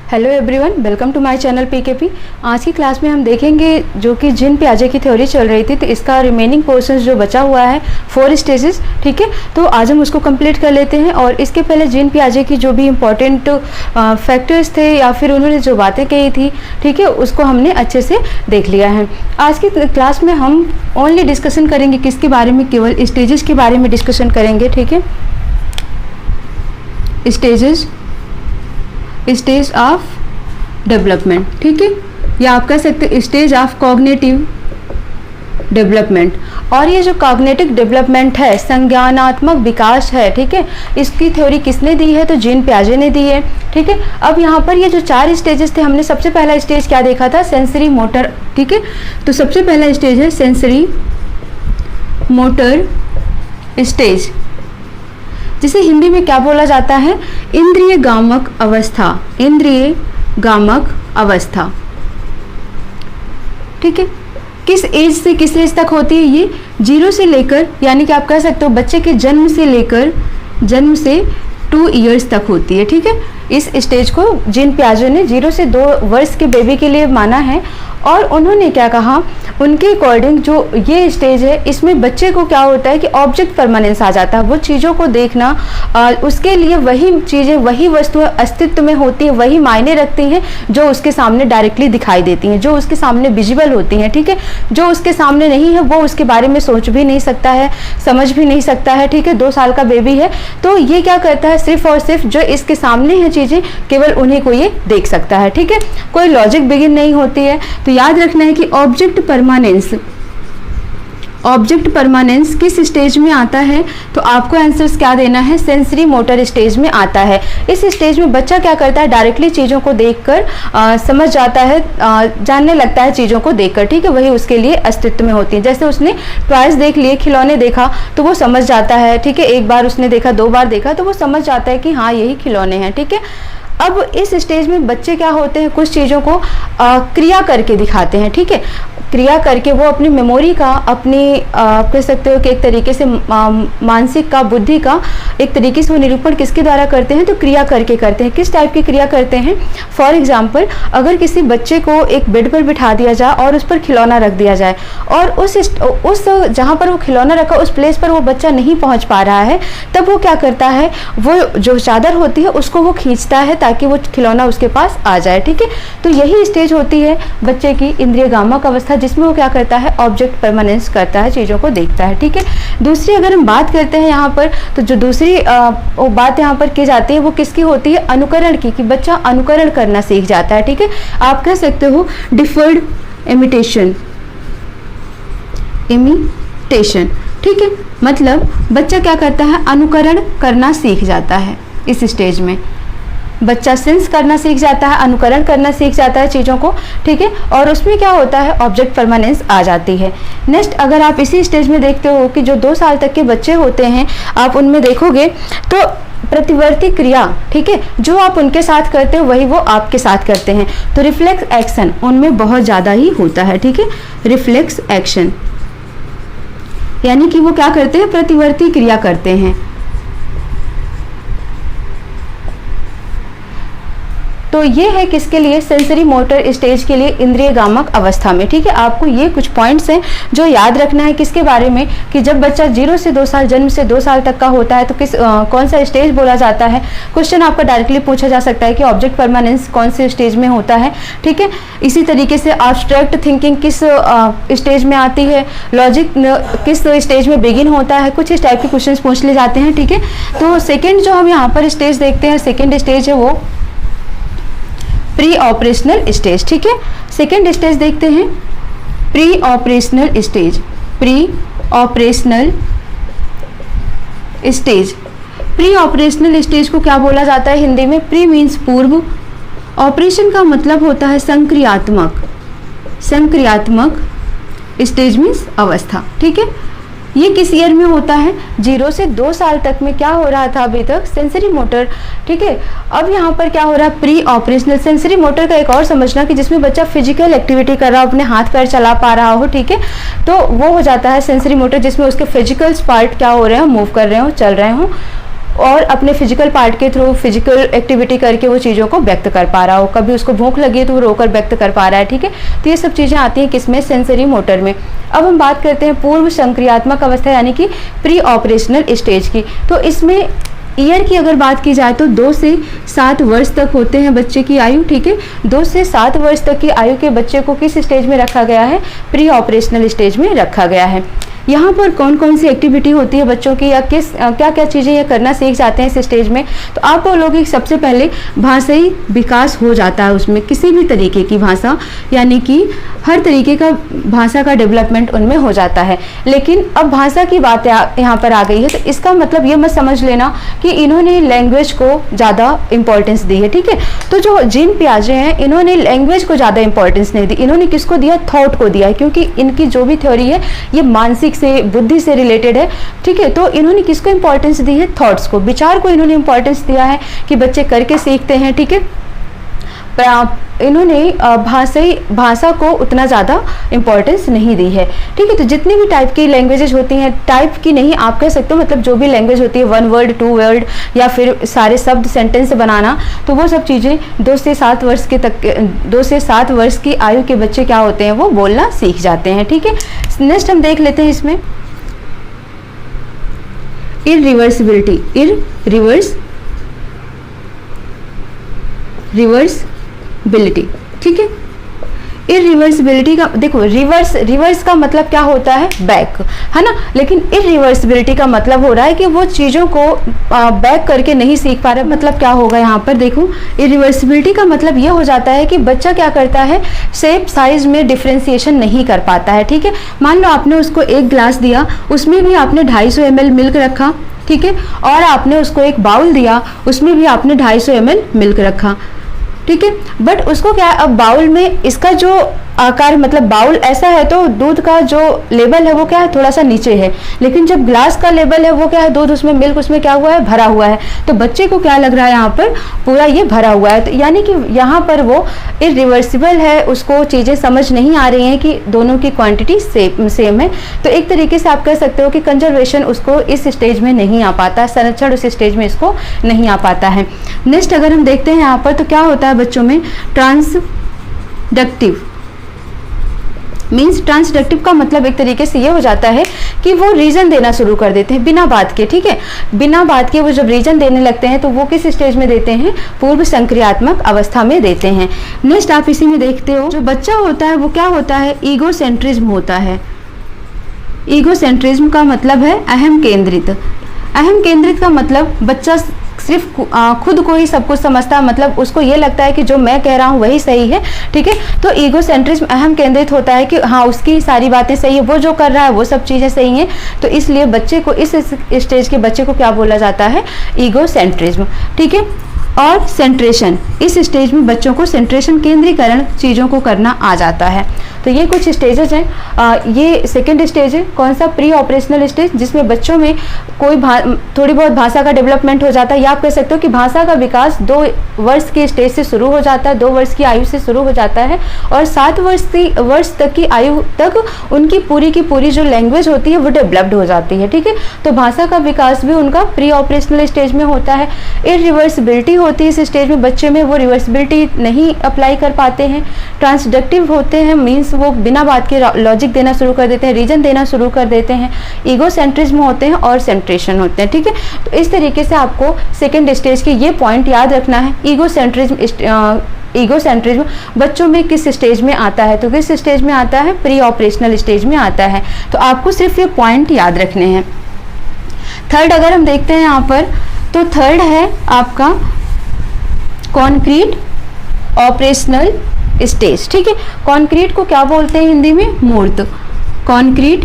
Hello everyone, welcome to my channel PKP. आज की class में हम देखेंगे जो कि जीन पियाजे की थ्योरी चल रही थी, तो इसका रिमेनिंग पोर्शन जो बचा हुआ है 4 स्टेजेस, ठीक है। तो आज हम उसको कंप्लीट कर लेते हैं। और इसके पहले जीन पियाजे की जो भी इम्पोर्टेंट फैक्टर्स थे या फिर उन्होंने जो बातें कही थी, ठीक है, उसको हमने अच्छे से देख लिया है। आज की क्लास में हम ओनली डिस्कशन करेंगे किसके बारे में, केवल स्टेजेस के बारे में डिस्कशन करेंगे, ठीक है। स्टेज ऑफ डेवलपमेंट, ठीक है, या आप कह सकते हैं स्टेज ऑफ कॉग्निटिव डेवलपमेंट। और ये जो कॉग्निटिव डेवलपमेंट है, संज्ञानात्मक विकास है, ठीक है, इसकी थ्योरी किसने दी है? तो जीन पियाजे ने दी है, ठीक है। अब यहाँ पर ये जो 4 स्टेजेस थे, हमने सबसे पहला स्टेज क्या देखा था? सेंसरी मोटर, ठीक है। तो सबसे पहला स्टेज है सेंसरी मोटर स्टेज, जिसे हिंदी में क्या बोला जाता है? इंद्रिय गामक अवस्था, इंद्रिय गामक अवस्था, ठीक है। किस एज से किस एज तक होती है ये? 0 से लेकर, यानी कि आप कह सकते हो बच्चे के जन्म से लेकर 2 ईयर्स तक होती है, ठीक है। इस स्टेज को जीन पियाजे ने 0 से 2 वर्ष के बेबी के लिए माना है। और उन्होंने क्या कहा, उनके अकॉर्डिंग जो ये स्टेज है, इसमें बच्चे को क्या होता है कि ऑब्जेक्ट परमानेंस आ जाता है। वो चीज़ों को देखना, उसके लिए वही चीज़ें, वही वस्तुएं अस्तित्व में होती हैं, वही मायने रखती हैं जो उसके सामने डायरेक्टली दिखाई देती हैं, जो उसके सामने विजिबल होती हैं, ठीक है। जो उसके सामने नहीं है वो उसके बारे में सोच भी नहीं सकता है, समझ भी नहीं सकता है, ठीक है। 2 साल का बेबी है, तो ये क्या करता है, सिर्फ और सिर्फ जो इसके सामने है चीज़ें, केवल उन्हीं को ये देख सकता है, ठीक है। कोई लॉजिक बिगिन नहीं होती है। तो याद रखना है कि ऑब्जेक्ट परमानेंस किस स्टेज में आता है? तो आपको आंसर्स क्या देना है? सेंसरी मोटर स्टेज में आता है। इस स्टेज में बच्चा क्या करता है? डायरेक्टली चीज़ों को देखकर समझ जाता है, जानने लगता है चीज़ों को देखकर, ठीक है। वही उसके लिए अस्तित्व में होती है। जैसे उसने टॉयज देख लिए, खिलौने देखा, तो वो समझ जाता है, ठीक है। एक बार उसने देखा, 2 बार देखा, तो वो समझ जाता है कि हाँ यही खिलौने हैं, ठीक है। अब इस स्टेज में बच्चे क्या होते हैं, कुछ चीज़ों को क्रिया करके दिखाते हैं, ठीक है। क्रिया करके वो अपनी मेमोरी का, अपनी कह सकते हो कि एक तरीके से मानसिक का, बुद्धि का एक तरीके से वो निरूपण किसके द्वारा करते हैं? तो क्रिया करके करते हैं। किस टाइप की क्रिया करते हैं? फॉर एग्जाम्पल, अगर किसी बच्चे को एक बेड पर बिठा दिया जाए और उस पर खिलौना रख दिया जाए, और उस जहाँ पर वो खिलौना रखा उस प्लेस पर वो बच्चा नहीं पहुँच पा रहा है, तब वो क्या करता है, वो जो चादर होती है उसको वो खींचता है ताकि वो खिलौना उसके पास आ जाए, ठीक है। तो यही स्टेज होती है बच्चे की इंद्रिय गामक अवस्था, जिसमें वो क्या करता है? ऑब्जेक्ट परमानेंस करता है, चीज़ों को देखता है, ठीक है। दूसरी अगर हम बात करते हैं यहाँ पर, तो जो दूसरी बात यहाँ पर की जाती है वो किसकी होती है? अनुकरण की, कि बच्चा अनुकरण करना सीख जाता है, ठीक है। आप कह सकते हो डिफर्ड इमिटेशन, ठीक है। मतलब बच्चा क्या करता है? अनुकरण करना सीख जाता है। इस स्टेज में बच्चा सेंस करना सीख जाता है, अनुकरण करना सीख जाता है चीज़ों को, ठीक है। और उसमें क्या होता है? ऑब्जेक्ट परमानेंस आ जाती है। नेक्स्ट, अगर आप इसी स्टेज में देखते हो कि जो 2 साल तक के बच्चे होते हैं, आप उनमें देखोगे तो प्रतिवर्ती क्रिया, ठीक है, जो आप उनके साथ करते हो वही वो आपके साथ करते हैं। तो रिफ्लेक्स एक्शन उनमें बहुत ज़्यादा ही होता है, ठीक है। रिफ्लेक्स एक्शन यानी कि वो क्या करते हैं? प्रतिवर्ती क्रिया करते हैं। तो ये है किसके लिए? सेंसरी मोटर स्टेज के लिए, इंद्रिय गामक अवस्था में, ठीक है। आपको ये कुछ पॉइंट्स हैं जो याद रखना है किसके बारे में, कि जब बच्चा 0 से 2 साल, जन्म से 2 साल तक का होता है, तो कौन सा स्टेज बोला जाता है। क्वेश्चन आपका डायरेक्टली पूछा जा सकता है कि ऑब्जेक्ट परमानेंस कौन से स्टेज में होता है, ठीक है। इसी तरीके से एब्स्ट्रैक्ट थिंकिंग किस स्टेज में आती है, लॉजिक किस स्टेज में बिगिन होता है, कुछ इस टाइप के क्वेश्चन पूछ ले जाते हैं, ठीक है। तो सेकेंड जो हम यहाँ पर स्टेज देखते हैं, सेकेंड स्टेज है वो प्री ऑपरेशनल स्टेज, ठीक है। सेकेंड स्टेज देखते हैं pre operational stage. Pre operational stage, pre operational stage को क्या बोला जाता है हिंदी में? प्री मीन्स पूर्व, ऑपरेशन का मतलब होता है संक्रियात्मक, संक्रियात्मक स्टेज मीन्स अवस्था, ठीक है। ये किस ईयर में होता है? 0 से 2 साल तक में क्या हो रहा था अभी तक? सेंसरी मोटर, ठीक है। अब यहाँ पर क्या हो रहा है? Pre operational. सेंसरी मोटर का एक और समझना कि जिसमें बच्चा फिजिकल एक्टिविटी कर रहा हो, अपने हाथ पैर चला पा रहा हो, ठीक है, तो वो हो जाता है सेंसरी मोटर, जिसमें उसके फिजिकल पार्ट क्या हो रहे हो? मूव कर रहे हो, चल रहे हो। और अपने फिजिकल पार्ट के थ्रू फिजिकल एक्टिविटी करके वो चीज़ों को व्यक्त कर पा रहा हो। कभी उसको भूख लगी है तो वो रोकर व्यक्त कर पा रहा है, ठीक है। तो ये सब चीज़ें आती हैं किसमें, सेंसरी मोटर में। अब हम बात करते हैं पूर्व संक्रियात्मक अवस्था यानी कि प्री ऑपरेशनल स्टेज की। तो इसमें ईयर की अगर बात की जाए तो 2 से 7 वर्ष तक होते हैं बच्चे की आयु, ठीक है। 2 से 7 वर्ष तक की आयु के बच्चे को किस स्टेज में रखा गया है, प्री ऑपरेशनल स्टेज में रखा गया है। यहाँ पर कौन कौन सी एक्टिविटी होती है बच्चों की, या क्या क्या चीज़ें ये करना सीख जाते हैं इस स्टेज में। तो आप बोलोगे सबसे पहले भाषाई विकास हो जाता है उसमें, किसी भी तरीके की भाषा, यानी कि हर तरीके का भाषा का डेवलपमेंट उनमें हो जाता है। लेकिन अब भाषा की बात यहाँ पर आ गई है, तो इसका मतलब ये मत समझ लेना कि इन्होंने लैंग्वेज को ज़्यादा इंपॉर्टेंस दी है, ठीक है। तो जो जीन पियाजे हैं इन्होंने लैंग्वेज को ज़्यादा इंपॉर्टेंस नहीं दी, इन्होंने किसको दिया, थॉट को दिया है, क्योंकि इनकी जो भी थ्योरी है ये मानसिक से, बुद्धि से रिलेटेड है, ठीक है। तो इन्होंने किसको इंपॉर्टेंस दी है, थॉट्स को, विचार को इन्होंने इंपॉर्टेंस दिया है कि बच्चे करके सीखते हैं, ठीक है। इन्होंने भाषा को उतना ज़्यादा इंपॉर्टेंस नहीं दी है, ठीक है। तो जितनी भी टाइप की लैंग्वेजेज होती हैं, टाइप की नहीं आप कह सकते हो, मतलब जो भी लैंग्वेज होती है 1 वर्ड 2 वर्ड या फिर सारे शब्द सेंटेंस बनाना, तो वो सब चीज़ें 2 से 7 वर्ष के तक 2 से 7 वर्ष की आयु के बच्चे क्या होते हैं, वो बोलना सीख जाते हैं, ठीक है। नेक्स्ट हम देख लेते हैं इसमें इररिवर्सिबिलिटी, रिवर्सिबिलिटी, ठीक है। इररिवर्सिबिलिटी का देखो, रिवर्स का मतलब क्या होता है, बैक, है ना। लेकिन इररिवर्सिबिलिटी का मतलब हो रहा है कि वो चीज़ों को बैक करके नहीं सीख पा रहे। मतलब क्या होगा यहाँ पर देखो, इररिवर्सिबिलिटी का मतलब ये हो जाता है कि बच्चा क्या करता है, शेप साइज में डिफ्रेंसिएशन नहीं कर पाता है, ठीक है। मान लो आपने उसको एक ग्लास दिया, उसमें भी आपने 250 ml मिल्क रखा, ठीक है, और आपने उसको एक बाउल दिया, उसमें भी आपने 250 ml मिल्क रखा, ठीक है। बट उसको क्या है, अब बाउल में इसका जो आकार, मतलब बाउल ऐसा है तो दूध का जो लेवल है वो क्या है, थोड़ा सा नीचे है। लेकिन जब ग्लास का लेवल है वो क्या है, दूध उसमें, मिल्क उसमें क्या हुआ है, भरा हुआ है। तो बच्चे को क्या लग रहा है, यहाँ पर पूरा ये भरा हुआ है। तो यानी कि यहाँ पर वो इरिवर्सिबल है, उसको चीज़ें समझ नहीं आ रही हैं कि दोनों की क्वांटिटी सेम है। तो एक तरीके से आप कह सकते हो कि कंजर्वेशन उसको इस स्टेज में नहीं आ पाता, संरक्षण उस स्टेज में इसको नहीं आ पाता है। नेक्स्ट अगर हम देखते हैं यहाँ पर, तो क्या होता है बच्चों में, ट्रांसडक्टिव मीन्स, ट्रांसडक्टिव का मतलब एक तरीके से ये हो जाता है कि वो रीजन देना शुरू कर देते हैं बिना बात के, ठीक है। बिना बात के वो जब रीजन देने लगते हैं तो वो किस स्टेज में देते हैं, पूर्व संक्रियात्मक अवस्था में देते हैं। नेक्स्ट आप इसी में देखते हो, जो बच्चा होता है वो क्या होता है, ईगोसेंट्रिज्म होता है। ईगोसेंट्रिज्म का मतलब है अहम केंद्रित। अहम केंद्रित का मतलब बच्चा सिर्फ खुद को ही सब कुछ समझता है, मतलब उसको ये लगता है कि जो मैं कह रहा हूँ वही सही है, ठीक है। तो ईगोसेंट्रिज्म अहम केंद्रित होता है कि हाँ उसकी सारी बातें सही है, वो जो कर रहा है वो सब चीज़ें सही हैं। तो इसलिए बच्चे को, इस स्टेज के बच्चे को क्या बोला जाता है, ईगोसेंट्रिज्म, ठीक है। और सेंट्रेशन, इस स्टेज में बच्चों को सेंट्रेशन, केंद्रीकरण चीज़ों को करना आ जाता है। तो ये कुछ स्टेजेस हैं। ये सेकेंड स्टेज है, कौन सा, प्री ऑपरेशनल स्टेज, जिसमें बच्चों में कोई थोड़ी बहुत भाषा का डेवलपमेंट हो जाता है, या आप कह सकते हो कि भाषा का विकास 2 वर्ष के स्टेज से शुरू हो जाता है, 2 वर्ष की आयु से शुरू हो जाता है, और 7 वर्ष तक की आयु तक उनकी पूरी जो लैंग्वेज होती है वो डेवलप्ड हो जाती है, ठीक है। तो भाषा का विकास भी उनका प्री ऑपरेशनल स्टेज में होता है। इररिवर्सिबिलिटी होती है इस स्टेज में बच्चे में, वो रिवर्सिबिलिटी नहीं अप्लाई कर पाते हैं। ट्रांसडक्टिव होते हैं, मीन्स वो बिना बात के लॉजिक देना शुरू कर देते हैं, रीजन देना शुरू कर देते हैं। ईगोसेंट्रिज्म होते हैं और सेंट्रेशन होते हैं, ठीक है। तो इस तरीके से आपको सेकेंड स्टेज के ये पॉइंट याद रखना है। ईगोसेंट्रिज्म बच्चों में किस स्टेज में आता है, तो किस स्टेज में आता है, प्री ऑपरेशनल स्टेज में आता है। तो आपको सिर्फ ये पॉइंट याद रखने हैं। थर्ड अगर हम देखते हैं यहाँ पर, तो थर्ड है आपका कॉन्क्रीट ऑपरेशनल स्टेज, ठीक है। कॉन्क्रीट को क्या बोलते हैं हिंदी में, मूर्त। कॉन्क्रीट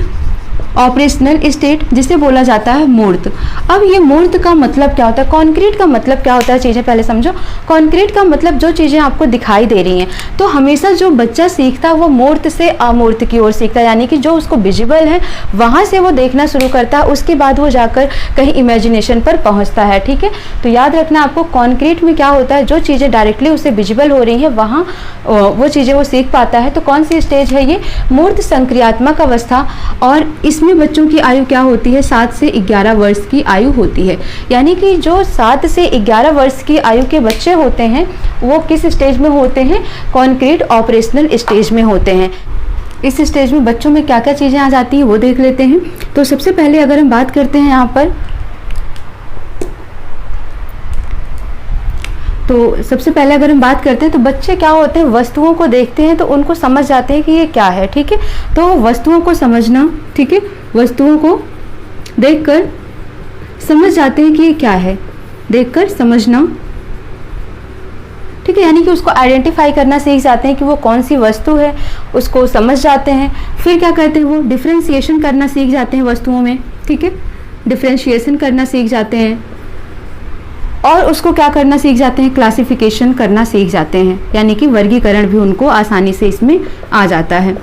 ऑपरेशनल स्टेट जिसे बोला जाता है मूर्त। अब ये मूर्त का मतलब क्या होता है, कॉन्क्रीट का मतलब क्या होता है, चीज़ें पहले समझो। कॉन्क्रीट का मतलब जो चीज़ें आपको दिखाई दे रही हैं। तो हमेशा जो बच्चा सीखता है वो मूर्त से अमूर्त की ओर सीखता है, यानी कि जो उसको विजिबल है वहाँ से वो देखना शुरू करता है, उसके बाद वो जाकर कहीं इमेजिनेशन पर पहुँचता है, ठीक है। तो याद रखना आपको, कॉन्क्रीट में क्या होता है, जो चीज़ें डायरेक्टली उसे विजिबल हो रही हैं वहाँ वो चीज़ें वो सीख पाता है। तो कौन सी स्टेज है ये, मूर्त संक्रियात्मक अवस्था। और इस इसमें बच्चों की आयु क्या होती है, 7 से 11 वर्ष की आयु होती है। यानी कि जो 7 से 11 वर्ष की आयु के बच्चे होते हैं वो किस स्टेज में होते हैं, कॉन्क्रीट ऑपरेशनल स्टेज में होते हैं। इस स्टेज में बच्चों में क्या क्या चीज़ें आ जाती हैं वो देख लेते हैं। तो सबसे पहले अगर हम बात करते हैं यहाँ पर, तो सबसे पहले अगर हम बात करते हैं तो बच्चे क्या होते हैं, वस्तुओं को देखते हैं तो उनको समझ जाते हैं कि ये क्या है, ठीक है। तो वस्तुओं को समझना, ठीक है, वस्तुओं को देखकर समझ जाते हैं कि ये क्या है, देखकर समझना, ठीक है। यानी कि उसको आइडेंटिफाई करना सीख जाते हैं कि वो कौन सी वस्तु है, उसको समझ जाते हैं। फिर क्या करते हैं, वो डिफ्रेंशिएशन करना सीख जाते हैं वस्तुओं में, ठीक है, डिफ्रेंशिएशन करना सीख जाते हैं। और उसको क्या करना सीख जाते हैं, क्लासिफिकेशन करना सीख जाते हैं, यानी कि वर्गीकरण भी उनको आसानी से इसमें आ जाता है,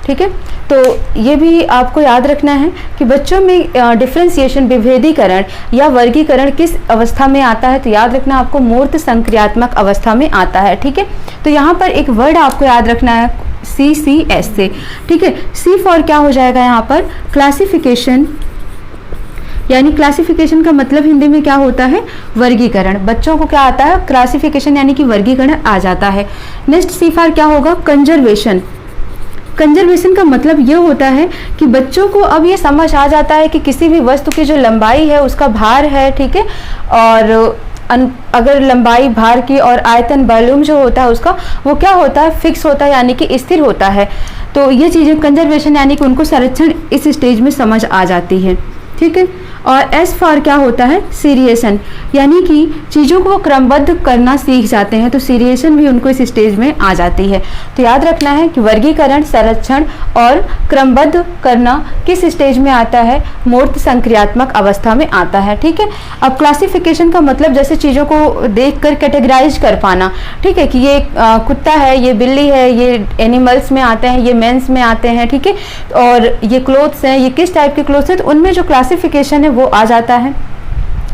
ठीक है। तो ये भी आपको याद रखना है कि बच्चों में डिफ्रेंशिएशन, विभेदीकरण या वर्गीकरण किस अवस्था में आता है, तो याद रखना आपको मूर्त संक्रियात्मक अवस्था में आता है, ठीक है। तो यहाँ पर एक वर्ड आपको याद रखना है CCS से, ठीक है। C फॉर क्या हो जाएगा यहाँ पर, क्लासिफिकेशन, यानी क्लासिफिकेशन का मतलब हिंदी में क्या होता है, वर्गीकरण। बच्चों को क्या आता है, क्लासिफिकेशन यानी कि वर्गीकरण आ जाता है। नेक्स्ट C फॉर क्या होगा, कंजर्वेशन। कंजर्वेशन का मतलब ये होता है कि बच्चों को अब ये समझ आ जाता है कि किसी भी वस्तु की जो लंबाई है उसका भार है, ठीक है, और अगर लंबाई, भार की और आयतन, वॉल्यूम जो होता है उसका, वो क्या होता है, फिक्स होता है, यानी कि स्थिर होता है। तो ये चीज़ें कंजर्वेशन यानी कि उनको संरक्षण इस स्टेज में समझ आ जाती है, ठीक है। और S फॉर क्या होता है, सीरिएशन, यानी कि चीज़ों को वो क्रमबद्ध करना सीख जाते हैं, तो सीरिएशन भी उनको इस स्टेज में आ जाती है। तो याद रखना है कि वर्गीकरण, संरक्षण और क्रमबद्ध करना किस स्टेज में आता है, मूर्त संक्रियात्मक अवस्था में आता है, ठीक है। अब क्लासिफिकेशन का मतलब जैसे चीज़ों को देखकर कैटेगराइज कर पाना, ठीक है, कि ये कुत्ता है, ये बिल्ली है, ये एनिमल्स में आते हैं, ये मेंस में आते हैं, ठीक है, और ये क्लोथ्स हैं, ये किस टाइप के क्लोथ्स हैं, तो उनमें जो क्लासिफिकेशन है वो आ जाता है।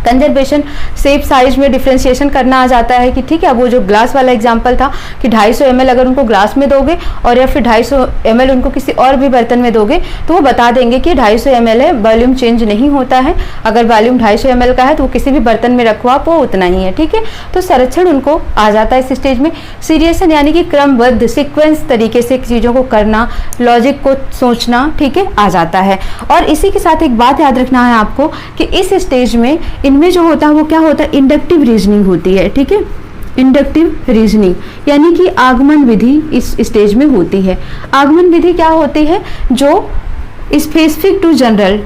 कंजर्वेशन, शेप, साइज में डिफ्रेंशिएशन करना आ जाता है कि ठीक है। अब वो जो ग्लास वाला एग्जांपल था कि 250 ml अगर उनको ग्लास में दोगे और या फिर 250 ml उनको किसी और भी बर्तन में दोगे तो वो बता देंगे कि 250 ml है, वॉल्यूम चेंज नहीं होता है। अगर वॉल्यूम 250 ml का है तो वो किसी भी बर्तन में रखो आप, वो उतना ही है, ठीक है। तो संरक्षण उनको आ जाता है इस स्टेज में। सीरियसन यानी कि क्रमबद्ध, सिक्वेंस तरीके से चीज़ों को करना, लॉजिक को सोचना, ठीक है, आ जाता है। और इसी के साथ एक बात याद रखना है आपको कि इस स्टेज में इनमें जो होता है वो क्या होता है, इंडक्टिव रीजनिंग होती है, ठीक है। इंडक्टिव रीजनिंग यानी कि आगमन विधि इस स्टेज में होती है। आगमन विधि क्या होती है, जो स्पेसिफिक टू जनरल,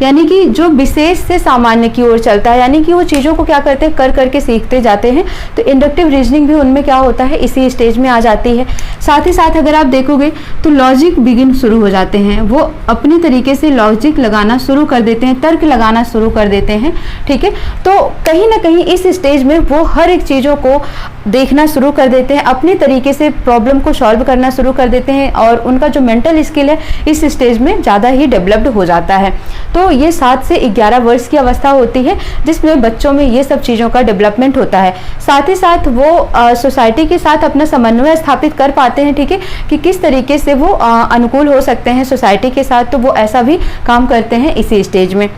यानी कि जो विशेष से सामान्य की ओर चलता है, यानी कि वो चीज़ों को क्या करते हैं, कर करके सीखते जाते हैं। तो इंडक्टिव रीजनिंग भी उनमें क्या होता है, इसी स्टेज में आ जाती है। साथ ही साथ अगर आप देखोगे तो लॉजिक बिगिन शुरू हो जाते हैं, वो अपनी तरीके से लॉजिक लगाना शुरू कर देते हैं, तर्क लगाना शुरू कर देते हैं, ठीक है। तो कहीं ना कहीं इस स्टेज में वो हर एक चीज़ों को देखना शुरू कर देते हैं, अपने तरीके से प्रॉब्लम को सॉल्व करना शुरू कर देते हैं और उनका जो मेंटल स्किल है इस स्टेज में ज़्यादा ही डेवलप्ड हो जाता है। तो ये 7 से 11 वर्ष की अवस्था होती है जिसमें बच्चों में ये सब चीज़ों का डेवलपमेंट होता है। साथ ही साथ वो सोसाइटी के साथ अपना समन्वय स्थापित कर पाते हैं, ठीक है, कि किस तरीके से वो अनुकूल हो सकते हैं सोसाइटी के साथ, तो वो ऐसा भी काम करते हैं इसी स्टेज में।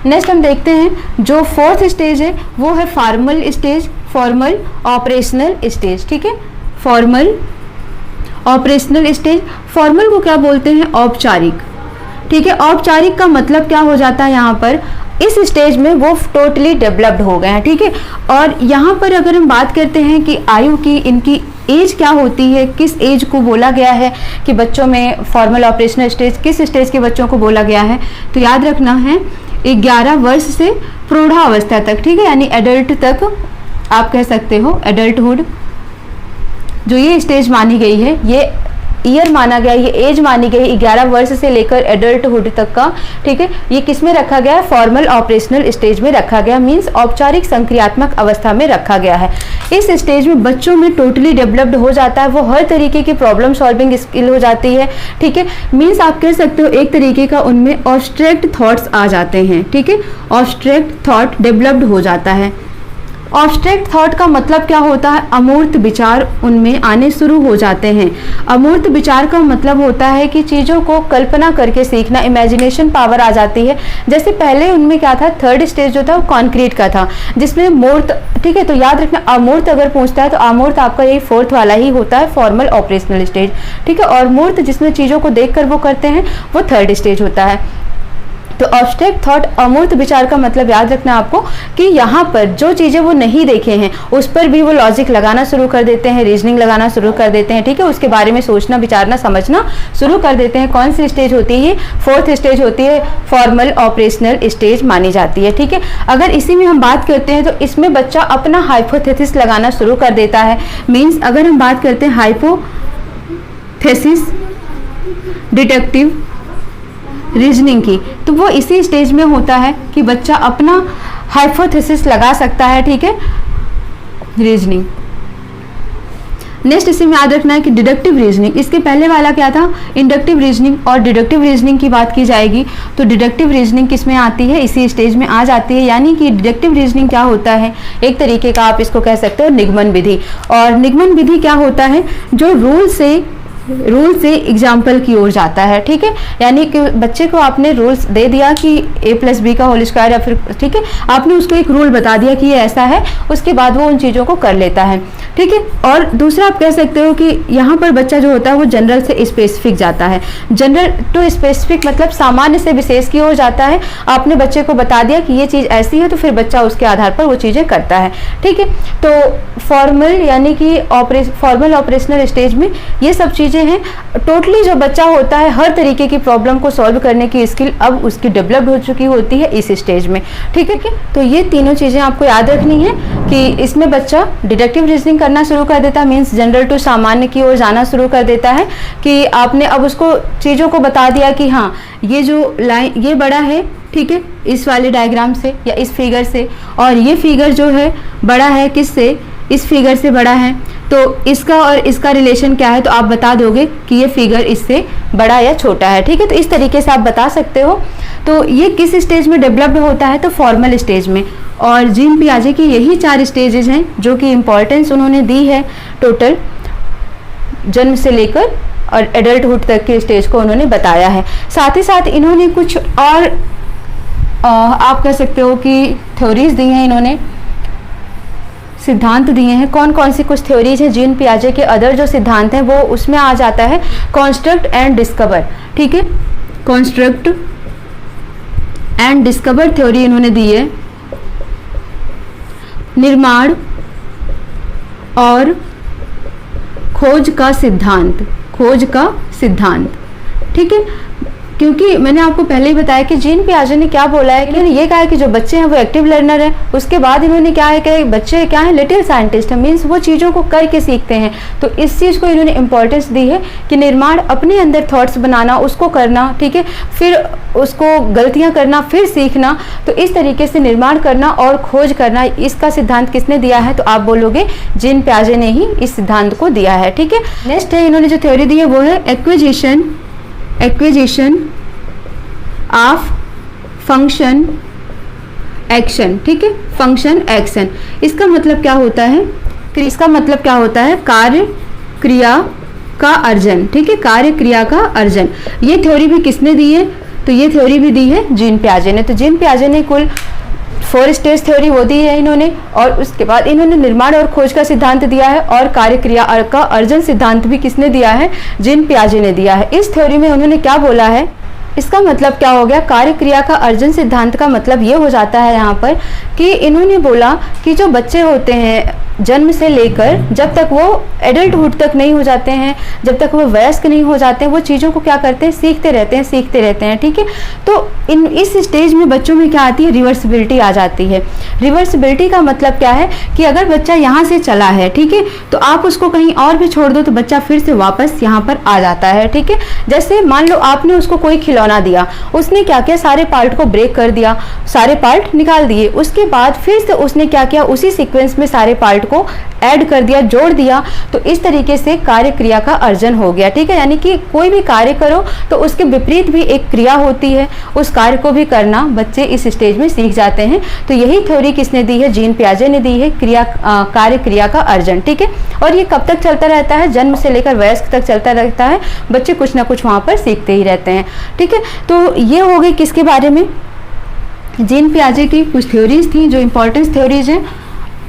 नेक्स्ट हम देखते हैं जो 4th स्टेज है वो है formal stage, formal operational stage, ठीक है। फॉर्मल ऑपरेशनल स्टेज, फॉर्मल को क्या बोलते हैं, औपचारिक, ठीक है। औपचारिक का मतलब क्या हो जाता है, यहाँ पर इस स्टेज में वो टोटली डेवलप्ड हो गए हैं, ठीक है। और यहाँ पर अगर हम बात करते हैं कि आयु की, इनकी एज क्या होती है, किस एज को बोला गया है कि बच्चों में फॉर्मल ऑपरेशनल स्टेज, किस स्टेज के बच्चों को बोला गया है, तो याद रखना है 11 वर्ष से प्रौढ़ावस्था तक, ठीक है, यानी एडल्ट तक आप कह सकते हो, एडल्टहुड जो ये स्टेज मानी गई है, ये ईयर माना गया, ये एज मानी गई 11 वर्ष से लेकर एडल्टहुड तक का, ठीक है। ये किस में रखा गया है, फॉर्मल ऑपरेशनल स्टेज में रखा गया, मींस औपचारिक संक्रियात्मक अवस्था में रखा गया है। इस स्टेज में बच्चों में टोटली डेवलप्ड हो जाता है, वो हर तरीके की प्रॉब्लम सॉल्विंग स्किल हो जाती है, ठीक है। मीन्स आप कह सकते हो एक तरीके का उनमें ऑब्स्ट्रैक्ट थॉट्स आ जाते हैं, ठीक है, ऑब्स्ट्रैक्ट थॉट डेवलप्ड हो जाता है। ऑब्स्ट्रैक्ट थॉट का मतलब क्या होता है? अमूर्त विचार उनमें आने शुरू हो जाते हैं। अमूर्त विचार का मतलब होता है कि चीज़ों को कल्पना करके सीखना, इमेजिनेशन पावर आ जाती है। जैसे पहले उनमें क्या था, थर्ड स्टेज जो था वो कॉन्क्रीट का था, जिसमें मूर्त, ठीक है, तो याद रखना अमूर्त अगर पूछता है तो अमूर्त आपका यही फोर्थ वाला ही होता है, फॉर्मल ऑपरेशनल स्टेज, ठीक है, और मूर्त जिसमें चीज़ों को देखकर वो करते हैं वो थर्ड स्टेज होता है। तो ऑब्स्ट्रैक्ट थॉट, अमूर्त विचार का मतलब याद रखना आपको कि यहाँ पर जो चीज़ें वो नहीं देखे हैं उस पर भी वो लॉजिक लगाना शुरू कर देते हैं, रीजनिंग लगाना शुरू कर देते हैं, ठीक है, उसके बारे में सोचना विचारना समझना शुरू कर देते हैं। कौन सी स्टेज होती है? फोर्थ स्टेज होती है, फॉर्मल ऑपरेशनल स्टेज मानी जाती है, ठीक है। अगर इसी में हम बात करते हैं तो इसमें बच्चा अपना हाइपोथेसिस लगाना शुरू कर देता है। मीन्स अगर हम बात करते हैं हाइपोथेसिस डिडक्टिव रीजनिंग की, तो वो इसी स्टेज में होता है कि बच्चा अपना हाइपोथेसिस लगा सकता है, ठीक है, रीजनिंग। नेक्स्ट इसी में याद रखना है कि डिडक्टिव रीजनिंग, इसके पहले वाला क्या था, इंडक्टिव रीजनिंग, और डिडक्टिव रीजनिंग की बात की जाएगी तो डिडक्टिव रीजनिंग किस में आती है? इसी स्टेज में आ जाती है। यानी कि डिडक्टिव रीजनिंग क्या होता है? एक तरीके का आप इसको कह सकते हो निगमन विधि। और निगमन विधि क्या होता है? जो रूल से एग्जाम्पल की ओर जाता है, ठीक है। यानी कि बच्चे को आपने रूल्स दे दिया कि a+b का होल स्क्वायर, या फिर, ठीक है, आपने उसको एक रूल बता दिया कि ये ऐसा है, उसके बाद वो उन चीज़ों को कर लेता है, ठीक है। और दूसरा आप कह सकते हो कि यहाँ पर बच्चा जो होता है वो जनरल से स्पेसिफिक जाता है। जनरल टू स्पेसिफिक मतलब सामान्य से विशेष की ओर जाता है। आपने बच्चे को बता दिया कि ये चीज़ ऐसी है तो फिर बच्चा उसके आधार पर वो चीज़ें करता है, ठीक है। तो फॉर्मल यानी कि फॉर्मल ऑपरेशनल स्टेज में ये सब चीज़ें हैं। टोटली जो बच्चा होता है हर तरीके की प्रॉब्लम को सॉल्व करने की स्किल अब उसकी डेवलप्ड हो चुकी होती है इस स्टेज में, ठीक है। तो ये तीनों चीज़ें आपको याद रखनी है कि इसमें बच्चा डिडक्टिव रीजनिंग करना शुरू कर देता है, मीन्स जनरल टू सामान्य की ओर जाना शुरू कर देता है कि आपने अब उसको चीज़ों को बता दिया कि हाँ ये जो लाइन ये बड़ा है, ठीक है, इस वाले डायग्राम से या इस फिगर से, और ये फिगर जो है बड़ा है किससे? इस फिगर से बड़ा है, तो इसका और इसका रिलेशन क्या है? तो आप बता दोगे कि ये फिगर इससे बड़ा या छोटा है, ठीक है। तो इस तरीके से आप बता सकते हो। तो ये किस स्टेज में डेवलप्ड होता है? तो फॉर्मल स्टेज में। और जीन पियाजे की यही 4 स्टेजेस हैं जो कि इम्पोर्टेंस उन्होंने दी है टोटल, जन्म से लेकर और एडल्टहुड तक के स्टेज को उन्होंने बताया है। साथ ही साथ इन्होंने कुछ और आप कह सकते हो कि थ्योरीज दी हैं, इन्होंने सिद्धांत दिए हैं। कौन कौन सी कुछ थ्योरीज हैं जीन पियाजे के? अदर जो सिद्धांत हैं वो उसमें आ जाता है कॉन्स्ट्रक्ट एंड डिस्कवर, ठीक है, कॉन्स्ट्रक्ट एंड डिस्कवर थ्योरी इन्होंने दी है। निर्माण और खोज का सिद्धांत, ठीक है। क्योंकि मैंने आपको पहले ही बताया कि जीन पियाजे ने क्या बोला है कि ये कहा है कि जो बच्चे हैं वो एक्टिव लर्नर है। उसके बाद इन्होंने क्या है कि बच्चे क्या है, लिटिल साइंटिस्ट है, मीन्स वो चीज़ों को करके सीखते हैं। तो इस चीज़ को इन्होंने इंपॉर्टेंस दी है कि निर्माण, अपने अंदर थॉट्स बनाना, उसको करना, ठीक है, फिर उसको गलतियाँ करना, फिर सीखना। तो इस तरीके से निर्माण करना और खोज करना, इसका सिद्धांत किसने दिया है? तो आप बोलोगे जीन पियाजे ने ही इस सिद्धांत को दिया है, ठीक है। नेक्स्ट है इन्होंने जो थ्योरी दी है वो है एक्विजिशन ऑफ फंक्शन एक्शन, ठीक है, फंक्शन एक्शन। इसका मतलब क्या होता है? इसका मतलब क्या होता है? कार्य क्रिया का अर्जन, ठीक है, कार्य क्रिया का अर्जन। ये थ्योरी भी किसने दी है? तो ये थ्योरी भी दी है जीन पियाजे ने। तो जीन पियाजे ने कुल 4 स्टेज थ्योरी वो दी है इन्होंने, और उसके बाद इन्होंने निर्माण और खोज का सिद्धांत दिया है, और कार्य क्रिया का अर्जन सिद्धांत भी किसने दिया है? जीन पियाजे ने दिया है। इस थ्योरी में उन्होंने क्या बोला है? इसका मतलब क्या हो गया? कार्य क्रिया का अर्जन सिद्धांत का मतलब ये हो जाता है यहाँ पर कि इन्होंने बोला कि जो बच्चे होते हैं जन्म से लेकर जब तक वो एडल्टहुड तक नहीं हो जाते हैं, जब तक वो वयस्क नहीं हो जाते हैं, वो चीज़ों को क्या करते हैं? सीखते रहते हैं, ठीक है। तो इस स्टेज में बच्चों में क्या आती है? रिवर्सिबिलिटी आ जाती है। रिवर्सिबिलिटी का मतलब क्या है कि अगर बच्चा यहाँ से चला है, ठीक है, तो आप उसको कहीं और भी छोड़ दो तो बच्चा फिर से वापस यहाँ पर आ जाता है, ठीक है। जैसे मान लो आपने उसको कोई खिलौना दिया, उसने क्या किया? सारे पार्ट को ब्रेक कर दिया, सारे पार्ट निकाल दिए, उसके बाद फिर से उसने क्या किया? उसी सीक्वेंस में सारे पार्ट वर्ड को ऐड कर दिया, जोड़ दिया, तो इस तरीके से कार्य क्रिया का अर्जन हो गया। ठीक है, यानी कि कोई भी कार्य करो तो उसके विपरीत भी एक क्रिया होती है, उस कार्य को भी करना बच्चे इस स्टेज में सीख जाते हैं। तो यही थ्योरी किसने दी है? जीन पियाजे ने दी है, कार्य क्रिया का अर्जन। ठीक है, और ये कब तक चलता रहता है? जन्म से लेकर वयस्क तक चलता रहता है, बच्चे कुछ ना कुछ वहां पर सीखते ही रहते हैं। ठीक है, तो ये हो गई किसके बारे में? जीन पियाजे की कुछ थ्योरीज थी जो इंपॉर्टेंट थ्योरीज हैं।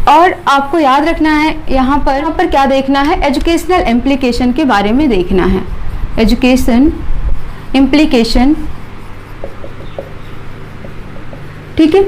और आपको याद रखना है यहाँ पर क्या देखना है? एजुकेशनल इम्प्लीकेशन के बारे में देखना है। एजुकेशन इम्प्लीकेशन, ठीक है।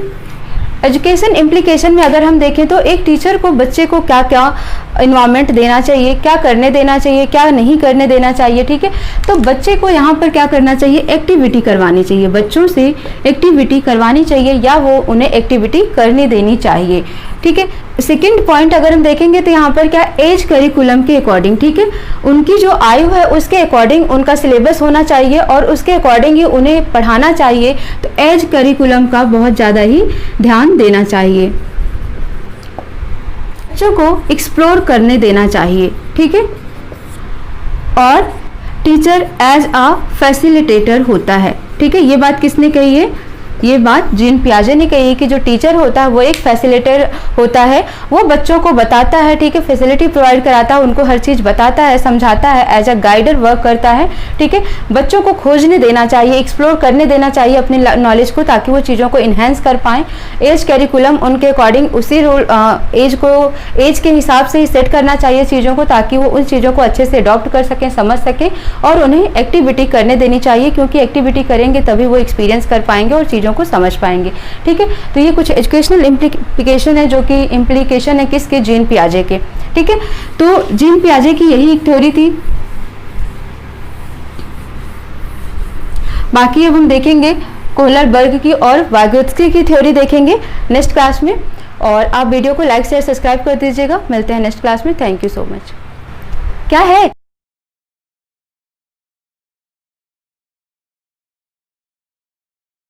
एजुकेशन इम्प्लीकेशन में अगर हम देखें तो एक टीचर को बच्चे को क्या क्या इन्वायरमेंट देना चाहिए, क्या करने देना चाहिए, क्या नहीं करने देना चाहिए। ठीक है, तो बच्चे को यहाँ पर क्या करना चाहिए? एक्टिविटी करवानी चाहिए, बच्चों से एक्टिविटी करवानी चाहिए या वो उन्हें एक्टिविटी करने देनी चाहिए। ठीक है, सेकंड पॉइंट अगर हम देखेंगे तो यहाँ पर क्या? एज करिकुलम के अकॉर्डिंग, ठीक है, उनकी जो आयु है उसके अकॉर्डिंग उनका सिलेबस होना चाहिए और उसके अकॉर्डिंग ही उन्हें पढ़ाना चाहिए। तो एज करिकुलम का बहुत ज़्यादा ही ध्यान देना चाहिए, बच्चों को एक्सप्लोर करने देना चाहिए। ठीक है, और टीचर एज अ फैसिलिटेटर होता है। ठीक है, ये बात किसने कही है? ये बात जीन पियाजे ने कही कि जो टीचर होता है वो एक फैसिलिटेटर होता है, वो बच्चों को बताता है, ठीक है, फैसिलिटी प्रोवाइड कराता है, उनको हर चीज़ बताता है, समझाता है, एज अ गाइडर वर्क करता है। ठीक है, बच्चों को खोजने देना चाहिए, एक्सप्लोर करने देना चाहिए अपनी नॉलेज को, ताकि वो चीज़ों को इन्हेंस कर पाएँ। एज करिकुलम उनके अकॉर्डिंग उसी एज के हिसाब से ही सेट करना चाहिए चीज़ों को, ताकि वो उन चीज़ों को अच्छे से अडॉप्ट कर सकें, समझ सकें, और उन्हें एक्टिविटी करने देनी चाहिए, क्योंकि एक्टिविटी करेंगे तभी वो एक्सपीरियंस कर पाएंगे और चीज़ों को समझ पाएंगे। ठीक है, तो ये कुछ एजुकेशनल इम्प्लीकेशन है जो कि इम्प्लीकेशन है किसके? जीन पियाजे के। ठीक है, तो जीन पियाजे की यही एक थ्योरी थी। बाकी अब हम देखेंगे कोहलर-बर्ग की और वाइगोत्स्की की थ्योरी देखेंगे नेक्स्ट क्लास में। और आप वीडियो को लाइक शेयर सब्सक्राइब कर दीजिएगा। मिलते हैं नेक्स्ट क्लास में। Thank you so much. क्या है?